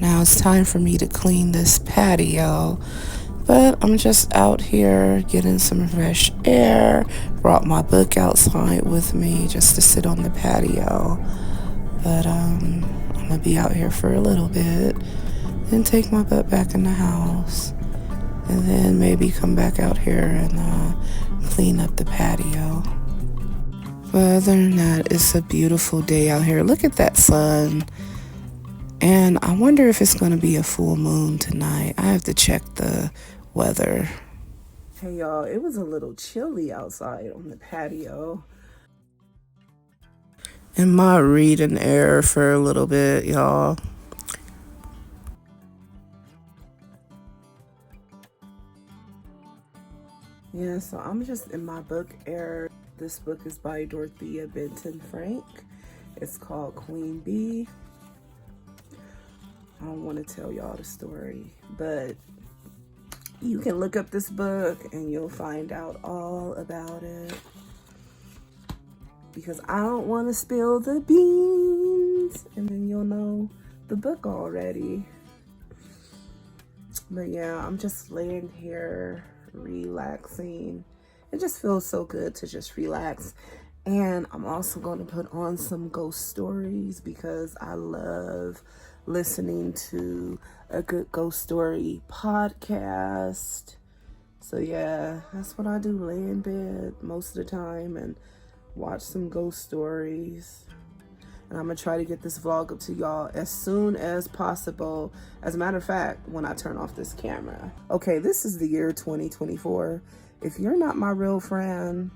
Now it's time for me to clean this patio, but I'm just out here getting some fresh air. Brought my book outside with me just to sit on the patio, but I'm gonna be out here for a little bit, then take my butt back in the house, and then maybe come back out here and clean up the patio. But other than that, it's a beautiful day out here. Look at that sun. And I wonder if it's going to be a full moon tonight. I have to check the weather. Hey, y'all, it was a little chilly outside on the patio. And my reading air for a little bit, y'all. Yeah, so I'm just in my book air. This book is by Dorothea Benton Frank. It's called Queen Bee. I don't want to tell y'all the story, but you can look up this book and you'll find out all about it. Because I don't want to spill the beans, and then you'll know the book already. But yeah, I'm just laying here relaxing. It just feels so good to just relax. And I'm also going to put on some ghost stories because I love listening to a good ghost story podcast. So yeah, that's what I do, lay in bed most of the time and watch some ghost stories. And I'm gonna try to get this vlog up to y'all as soon as possible. As a matter of fact, when I turn off this camera. Okay, this is the year 2024. If you're not my real friend,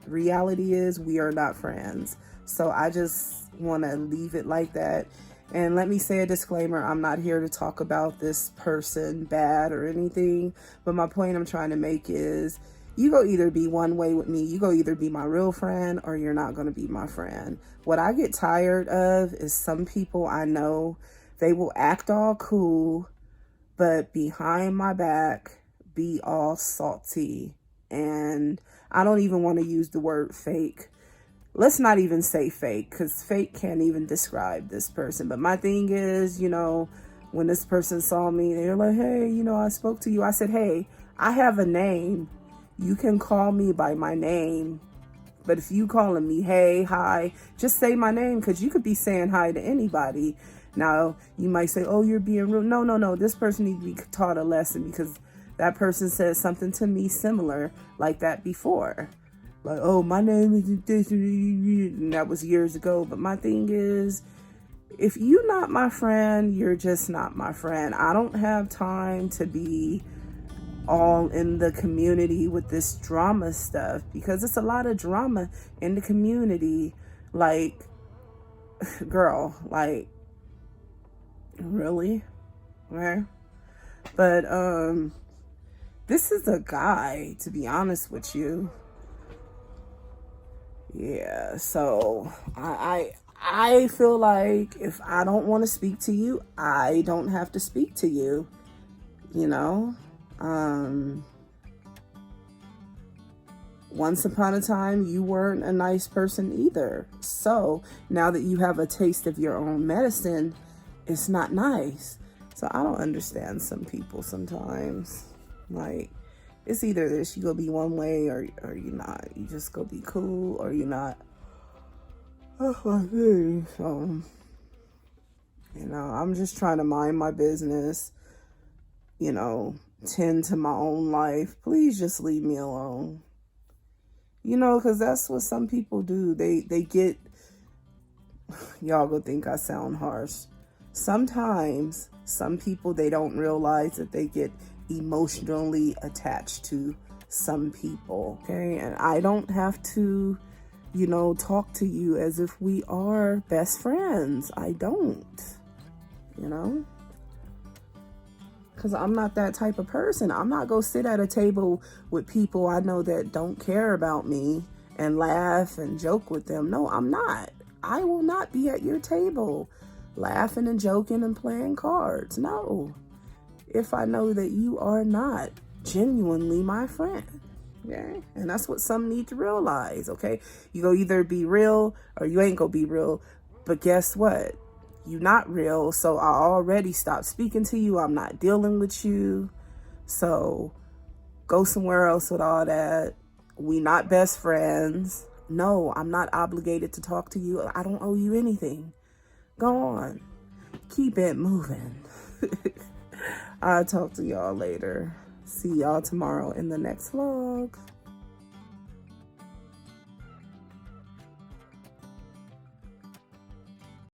reality is we are not friends. So I just want to leave it like that. And let me say a disclaimer, I'm not here to talk about this person bad or anything, but my point I'm trying to make is you go either be one way with me, you go either be my real friend or you're not going to be my friend. What I get tired of is some people I know, they will act all cool, but behind my back be all salty. And I don't even want to use the word fake. Let's not even say fake, because fake can't even describe this person. But my thing is, you know, when this person saw me, they're like, hey, you know, I spoke to you. I said, hey, I have a name. You can call me by my name. But if you calling me, hey, hi, just say my name, because you could be saying hi to anybody. Now, you might say, oh, you're being rude. No. This person needs to be taught a lesson because that person said something to me similar like that before. Like, oh, my name is this, and that was years ago. But my thing is, if you're not my friend, you're just not my friend. I don't have time to be all in the community with this drama stuff because it's a lot of drama in the community. Like, girl, like, really? Okay. But, this is a guy, to be honest with you. Yeah, so I feel like if I don't want to speak to you, I don't have to speak to you, you know? Once upon a time, you weren't a nice person either. So now that you have a taste of your own medicine, it's not nice. So I don't understand some people sometimes. Like, it's either this, you go be one way or you're not. You just go be cool or you're not. That's my thing. So, you know, I'm just trying to mind my business, you know, tend to my own life. Please just leave me alone. You know, because that's what some people do. They get, y'all gonna think I sound harsh. Sometimes some people, they don't realize that they get emotionally attached to some people, okay? And I don't have to, you know, talk to you as if we are best friends. I don't, you know? Because I'm not that type of person. I'm not going to sit at a table with people I know that don't care about me and laugh and joke with them. No, I'm not. I will not be at your table laughing and joking and playing cards. No. If I know that you are not genuinely my friend. Okay? And that's what some need to realize, okay? You go either be real or you ain't gonna be real. But guess what? You not real, so I already stopped speaking to you. I'm not dealing with you. So go somewhere else with all that. We not best friends. No, I'm not obligated to talk to you. I don't owe you anything. Go on. Keep it moving. I'll talk to y'all later. See y'all tomorrow in the next vlog.